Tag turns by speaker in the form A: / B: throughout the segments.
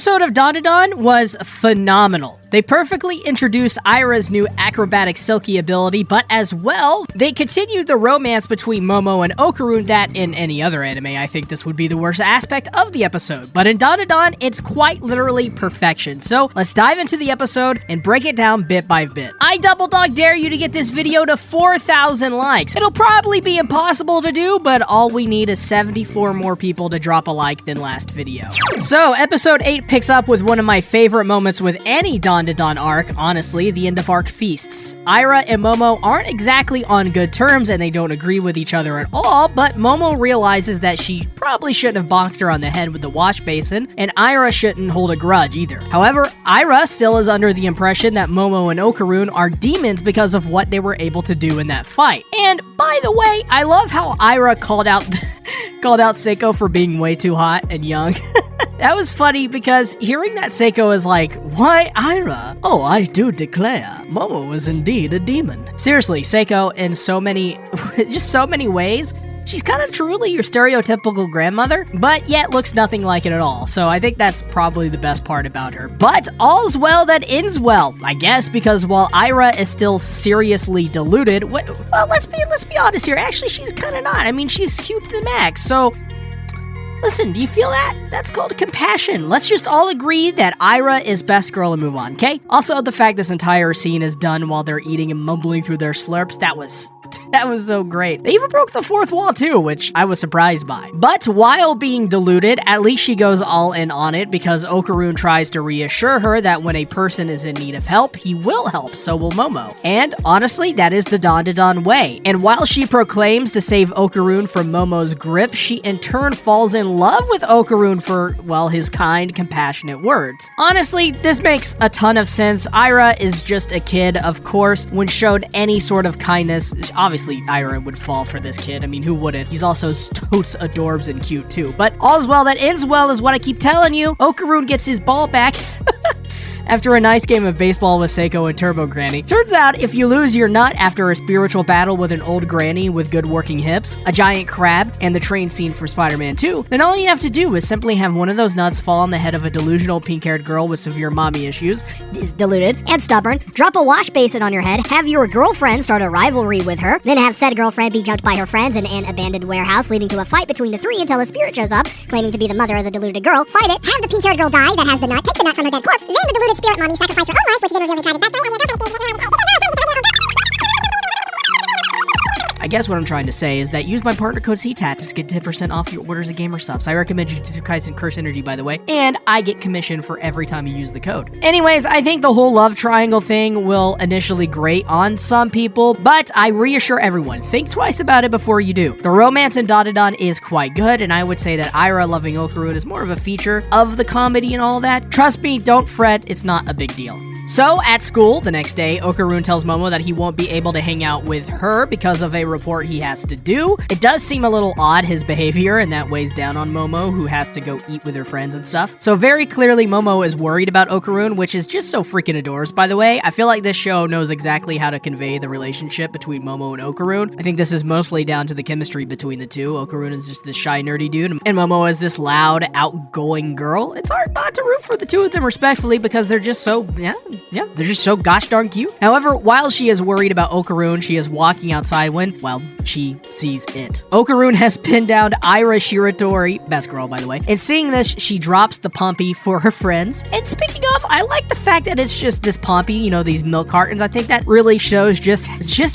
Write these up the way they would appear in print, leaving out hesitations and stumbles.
A: episode of Dandadan was phenomenal. They perfectly introduced Aira's new acrobatic silky ability, but as well, they continued the romance between Momo and Okarun that in any other anime, I think this would be the worst aspect of the episode. But in Dandadan, it's quite literally perfection. So let's dive into the episode and break it down bit by bit. I double dog dare you to get this video to 4,000 likes. It'll probably be impossible to do, but all we need is 74 more people to drop a like than last video. So episode 8 picks up with one of my favorite moments with any Dandadan arc, honestly, the end of arc feasts. Aira and Momo aren't exactly on good terms and they don't agree with each other at all, but Momo realizes that she probably shouldn't have bonked her on the head with the wash basin, and Aira shouldn't hold a grudge either. However, Aira still is under the impression that Momo and Okarun are demons because of what they were able to do in that fight. And by the way, I love how Aira called out Seiko for being way too hot and young. That was funny because hearing that Seiko is like, "Why, Aira? Oh, I do declare, Momo is indeed a demon." Seriously, Seiko, in so many ways, she's kind of truly your stereotypical grandmother, but yet looks nothing like it at all. So I think that's probably the best part about her. But all's well that ends well, I guess, because while Aira is still seriously deluded, well, let's be honest here. Actually, she's kind of not. I mean, she's cute to the max. So listen, do you feel that? That's called compassion. Let's just all agree that Aira is best girl and move on, okay? Also, the fact this entire scene is done while they're eating and mumbling through their slurps, that was so great. They even broke the fourth wall too, which I was surprised by. But while being deluded, at least she goes all in on it because Okarun tries to reassure her that when a person is in need of help, he will help, so will Momo. And honestly, that is the Dandadan way. And while she proclaims to save Okarun from Momo's grip, she in turn falls in love with Okarun for, well, his kind, compassionate words. Honestly, this makes a ton of sense. Aira is just a kid, of course. When shown any sort of kindness, obviously Aira would fall for this kid. I mean, who wouldn't? He's also totes adorbs and cute too. But all's well that ends well is what I keep telling you. Okarun gets his ball back after a nice game of baseball with Seiko and Turbo Granny. Turns out, if you lose your nut after a spiritual battle with an old granny with good working hips, a giant crab, and the train scene from Spider-Man 2, then all you have to do is simply have one of those nuts fall on the head of a delusional pink-haired girl with severe mommy issues,
B: is deluded and stubborn, drop a wash basin on your head, have your girlfriend start a rivalry with her, then have said girlfriend be jumped by her friends in an abandoned warehouse, leading to a fight between the three until a spirit shows up, claiming to be the mother of the deluded girl, fight it, have the pink-haired girl die that has the nut, take the nut from her dead corpse, then the deluded spirit mommy sacrifice her own life, which then reveals a tragic backstory.
A: I guess what I'm trying to say is that use my partner code CTAT to get 10% off your orders of Gamer Subs. I recommend Jujutsu Kaisen Curse Energy, by the way, and I get commission for every time you use the code. Anyways, I think the whole love triangle thing will initially grate on some people, but I reassure everyone, think twice about it before you do. The romance in Dandadan is quite good, and I would say that Aira loving Okarun is more of a feature of the comedy and all that. Trust me, don't fret, it's not a big deal. So, at school, the next day, Okarun tells Momo that he won't be able to hang out with her because of a report he has to do. It does seem a little odd, his behavior, and that weighs down on Momo, who has to go eat with her friends and stuff. So very clearly, Momo is worried about Okarun, which is just so freaking adorable, by the way. I feel like this show knows exactly how to convey the relationship between Momo and Okarun. I think this is mostly down to the chemistry between the two. Okarun is just this shy, nerdy dude, and Momo is this loud, outgoing girl. It's hard not to root for the two of them respectfully because they're just so, they're just so gosh darn cute. However, while she is worried about Okarun, she is walking outside when, well, she sees it. Okarun has pinned down Aira Shiratori, best girl, by the way, and seeing this, she drops the Pompey for her friends. And speaking of, I like the fact that it's just this Pompey, you know, these milk cartons. I think that really shows just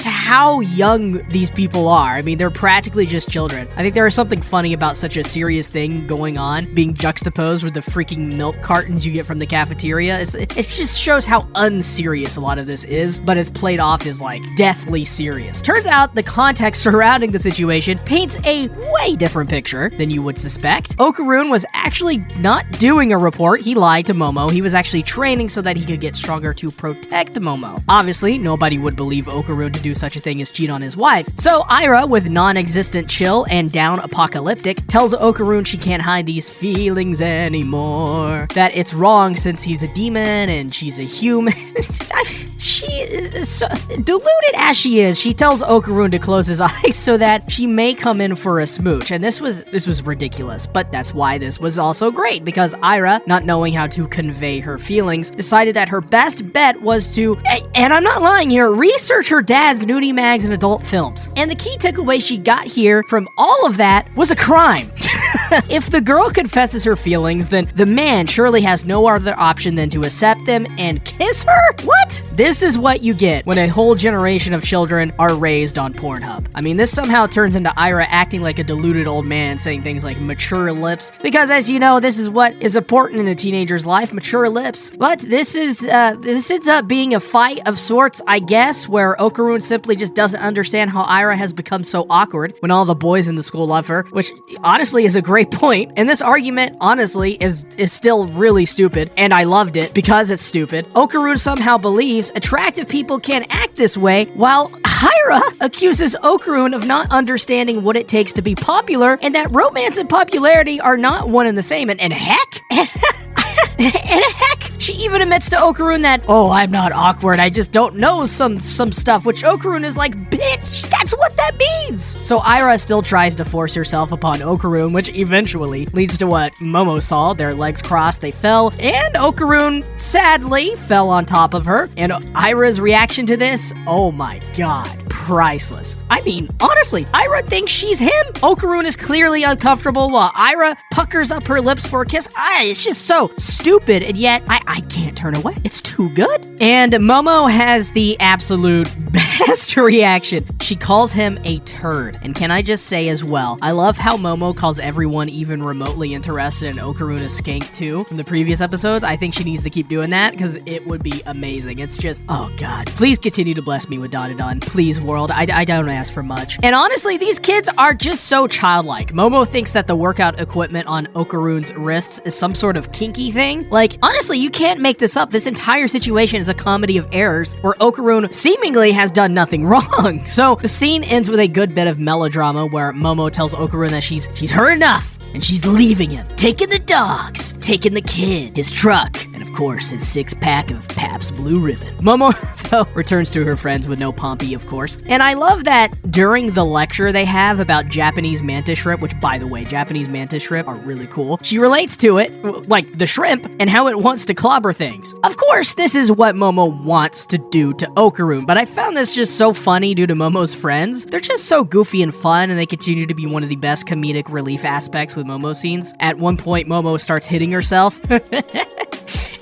A: how young these people are. I mean, they're practically just children. I think there is something funny about such a serious thing going on, being juxtaposed with the freaking milk cartons you get from the cafeteria. It just shows how unserious a lot of this is, but it's played off as like deathly serious. Turns out the context surrounding the situation paints a way different picture than you would suspect. Okarun was actually not doing a report. He lied to Momo. He was actually training so that he could get stronger to protect Momo. Obviously, nobody would believe Okarun to do such a thing as cheat on his wife. So Aira, with non-existent chill and down apocalyptic, tells Okarun she can't hide these feelings anymore. That it's wrong since he's a demon and she's a human. She so deluded as she is, she tells Okarun to close his eyes so that she may come in for a smooch. And this was ridiculous, but that's why this was also great, because Ira, not knowing how to convey her feelings, decided that her best bet was to, and I'm not lying here, research her dad's nudie mags and adult films. And the key takeaway she got here from all of that was a crime. If the girl confesses her feelings, then the man surely has no other option than to accept them and kiss her? What? This is what you get when a whole generation of children are raised on Pornhub. I mean, this somehow turns into Ira acting like a deluded old man, saying things like mature lips, because as you know, this is what is important in a teenager's life, mature lips. But this ends up being a fight of sorts, I guess, where Okarun simply just doesn't understand how Ira has become so awkward when all the boys in the school love her, which honestly is a great point. And this argument, honestly, is still really stupid, and I loved it because it's stupid. Okarun somehow believes attractive people can't act this way, while Ira accuses Okarun of not understanding what it takes to be popular, and that romance and popularity are not one and the same. And heck, she even admits to Okarun that, oh, I'm not awkward, I just don't know some stuff, which Okarun is like, bitch, that's what that means! So Ira still tries to force herself upon Okarun, which eventually leads to what Momo saw. Their legs crossed, they fell, and Okarun, sadly, fell on top of her. And Ira's reaction to this, oh my god, priceless. I mean, honestly, Ira thinks she's him. Okarun is clearly uncomfortable while Ira puckers up her lips for a kiss. It's just so stupid, and yet I can't turn away. It's too good. And Momo has the absolute best reaction. She calls him a turd. And can I just say as well, I love how Momo calls everyone even remotely interested in Okarun a skank too. From the previous episodes, I think she needs to keep doing that because it would be amazing. It's just, oh god. Please continue to bless me with Dandadan. Please, world. I don't ask for much. And honestly, these kids are just so childlike. Momo thinks that the workout equipment on Okarun's wrists is some sort of kinky thing. Like, honestly, you can't make this up. This entire situation is a comedy of errors where Okarun seemingly has done nothing wrong. So the scene ends with a good bit of melodrama where Momo tells Okarun that she's heard enough and she's leaving him, taking the dogs, taking the kid, his truck, and of course his 6-pack of Pabst Blue Ribbon. Momo, though, returns to her friends with no Pompey, of course. And I love that during the lecture they have about Japanese mantis shrimp, which, by the way, Japanese mantis shrimp are really cool, she relates to it, like the shrimp, and how it wants to clobber things. Of course, this is what Momo wants to do to Okarun, but I found this just so funny due to Momo's friends. They're just so goofy and fun, and they continue to be one of the best comedic relief aspects with Momo scenes. At one point, Momo starts hitting herself.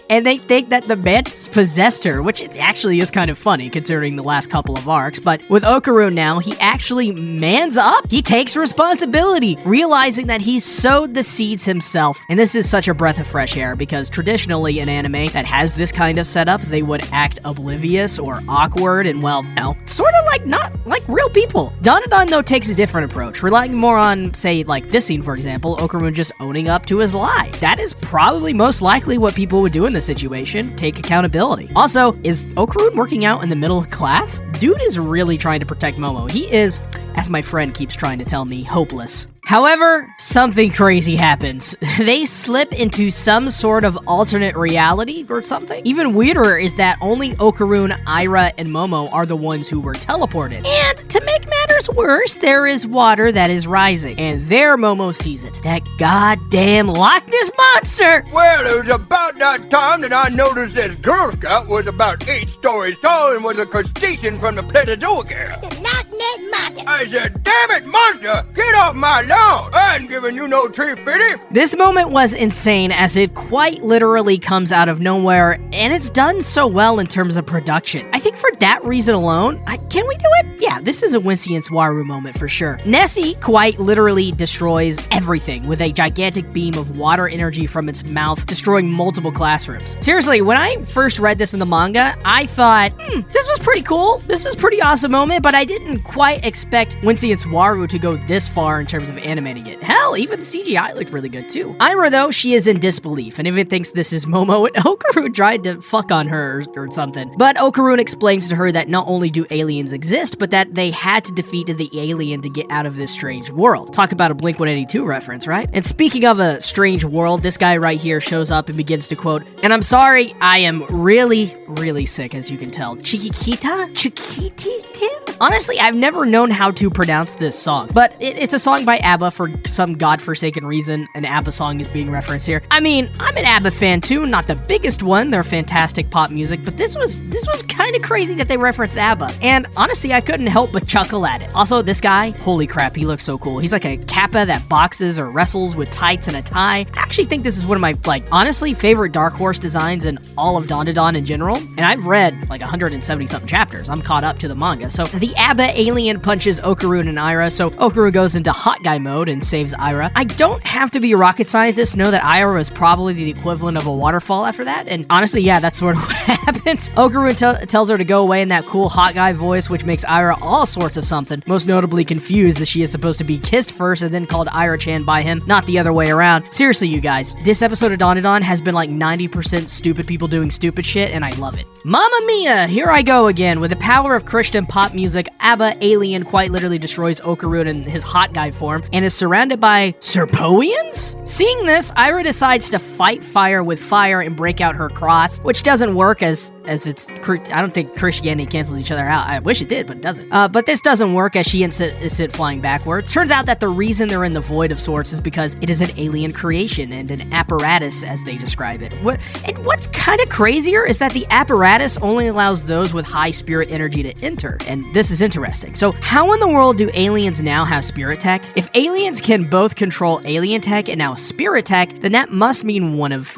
A: And they think that the mantis possessed her, which it actually is kind of funny considering the last couple of arcs. But with Okarun now, he actually mans up. He takes responsibility, realizing that he sowed the seeds himself. And this is such a breath of fresh air because traditionally in anime that has this kind of setup, they would act oblivious or awkward and, well, sort of like not like real people. Dandadan, though, takes a different approach, relying more on, say, like this scene, for example, Okarun just owning up to his lie. That is probably most likely what people would do in this situation. Take accountability. Also, is Okarun working out in the middle of class? Dude is really trying to protect Momo. He is, as my friend keeps trying to tell me, hopeless. However, something crazy happens. They slip into some sort of alternate reality or something. Even weirder is that only Okarun, Ira, and Momo are the ones who were teleported. And to make matters worse, there is water that is rising. And there Momo sees it. That goddamn Loch Ness monster!
C: Well, it was about that time that I noticed this Girl Scout was about 8 stories tall and was a crustacean from the Plesiosaurus.
D: The Loch Ness Monster.
C: I said, damn it, monster! Get off my lawn! I ain't giving you no tree fitty!
A: This moment was insane as it quite literally comes out of nowhere, and it's done so well in terms of production. I think for that reason alone, can we do it? Yeah, this is a Wincy and Swaru moment for sure. Nessie quite literally destroys everything with a gigantic beam of water energy from its mouth, destroying multiple classrooms. Seriously, when I first read this in the manga, I thought, this was pretty cool. This was a pretty awesome moment, but I didn't quite expect Wincy and Swaru to go this far in terms of animating it. Hell, even the CGI looked really good too. Ira, though, she is in disbelief and even thinks this is Momo and Okarun tried to fuck on her or something. But Okarun explains explains to her that not only do aliens exist, but that they had to defeat the alien to get out of this strange world. Talk about a Blink-182 reference, right? And speaking of a strange world, this guy right here shows up and begins to quote, "And I'm sorry, I am really, really sick, as you can tell. Chiquitita? Chiquitita?" Honestly, I've never known how to pronounce this song, but it's a song by ABBA for some godforsaken reason. An ABBA song is being referenced here. I mean, I'm an ABBA fan too, not the biggest one. They're fantastic pop music, but this was kind of crazy that they referenced ABBA. And honestly, I couldn't help but chuckle at it. Also, this guy, holy crap, he looks so cool. He's like a kappa that boxes or wrestles with tights and a tie. I actually think this is one of my, honestly, favorite Dark Horse designs in all of Dandadan in general. And I've read 170 something chapters. I'm caught up to the manga. So the ABBA alien punches Okarun and Aira, so Okarun goes into hot guy mode and saves Aira. I don't have to be a rocket scientist to know that Aira is probably the equivalent of a waterfall after that, and honestly, yeah, that's sort of what happens. Okarun tells her to go away in that cool hot guy voice, which makes Aira all sorts of something, most notably confused that she is supposed to be kissed first and then called Aira-chan by him, not the other way around. Seriously, you guys, this episode of Dandadan has been 90% stupid people doing stupid shit, and I love it. Mamma mia, here I go again. With the power of Christian pop music, ABBA alien quite literally destroys Okarun in his hot guy form and is surrounded by Serpoians? Seeing this, Aira decides to fight fire with fire and break out her cross, which doesn't work as it's, I don't think Christianity cancels each other out. I wish it did, but it doesn't. But this doesn't work as she is sent flying backwards. Turns out that the reason they're in the void of sorts is because it is an alien creation and an apparatus, as they describe it. What's kind of crazier is that the apparatus only allows those with high spirit energy to enter, and this is interesting. So how in the world do aliens now have spirit tech? If aliens can both control alien tech and now spirit tech, then that must mean one of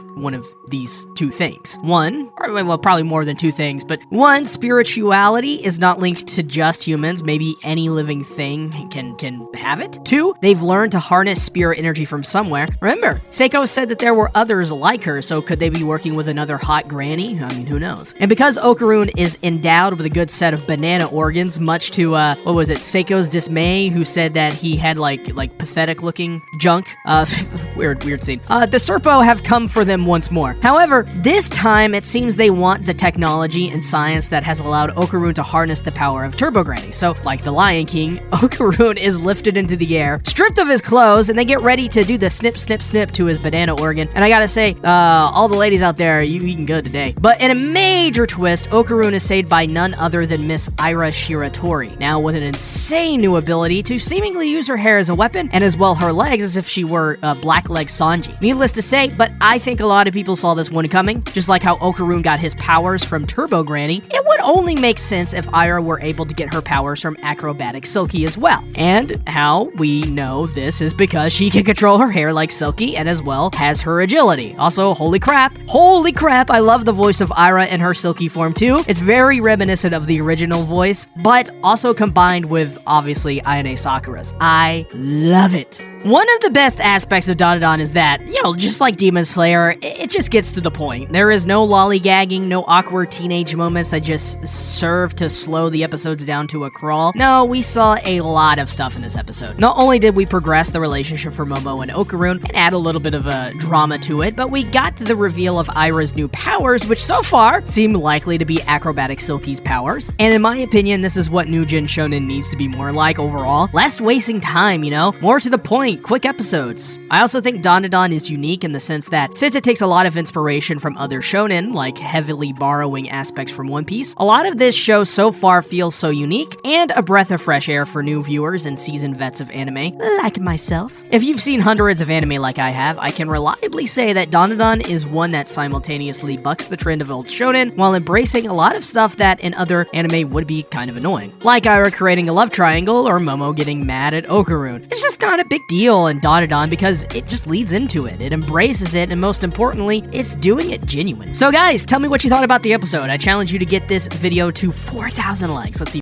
A: these two things. One, or well, probably more than two things, but one, spirituality is not linked to just humans. Maybe any living thing can have it. Two, they've learned to harness spirit energy from somewhere. Remember, Seiko said that there were others like her, so could they be working with another hot granny? I mean, who knows? And because Okarun is endowed with a good set of banana organs, much to, Seiko's dismay, who said that he had like pathetic looking junk. Weird scene. The Serpo have come for them once more. However, this time it seems they want the technology and science that has allowed Okarun to harness the power of Turbo Granny. So, like the Lion King, Okarun is lifted into the air, stripped of his clothes, and they get ready to do the snip, snip, snip to his banana organ. And I gotta say, all the ladies out there, you can go today. But in a major twist, Okarun is saved by none other than Miss Aira Shiratori, now with an insane new ability to seemingly use her hair as a weapon, and as well her legs as if she were Blackleg Sanji. Needless to say, but I think a lot of people saw this one coming. Just like how Okarun got his powers from Turbo Granny, it would only make sense if Aira were able to get her powers from Acrobatic Silky as well. And how we know this is because she can control her hair like Silky and as well has her agility. Also, holy crap, I love the voice of Aira in her Silky form too. It's very reminiscent of the original voice, but also combined with, obviously, Ayane Sakura's. I love it. One of the best aspects of Dandadan is that, just like Demon Slayer, it just gets to the point. There is no lollygagging, no awkward teenage moments that just serve to slow the episodes down to a crawl. No, we saw a lot of stuff in this episode. Not only did we progress the relationship for Momo and Okarun and add a little bit of a drama to it, but we got to the reveal of Aira's new powers, which so far seem likely to be Acrobatic Silky's powers. And in my opinion, this is what New Gen Shonen needs to be more like overall. Less wasting time, more to the point, quick episodes. I also think Dandadan is unique in the sense that since it takes a lot of inspiration from other shonen, like heavily borrowing aspects from One Piece, a lot of this show so far feels so unique and a breath of fresh air for new viewers and seasoned vets of anime, like myself. If you've seen hundreds of anime like I have, I can reliably say that Dandadan is one that simultaneously bucks the trend of old shonen while embracing a lot of stuff that in other anime would be kind of annoying. Like Aira creating a love triangle or Momo getting mad at Okarun. It's just not a big deal in Dandadan because it just leads into it. It embraces it, and most importantly, it's doing it genuine. So guys, tell me what you thought about the episode. I challenge you to get this video to 4,000 likes. Let's see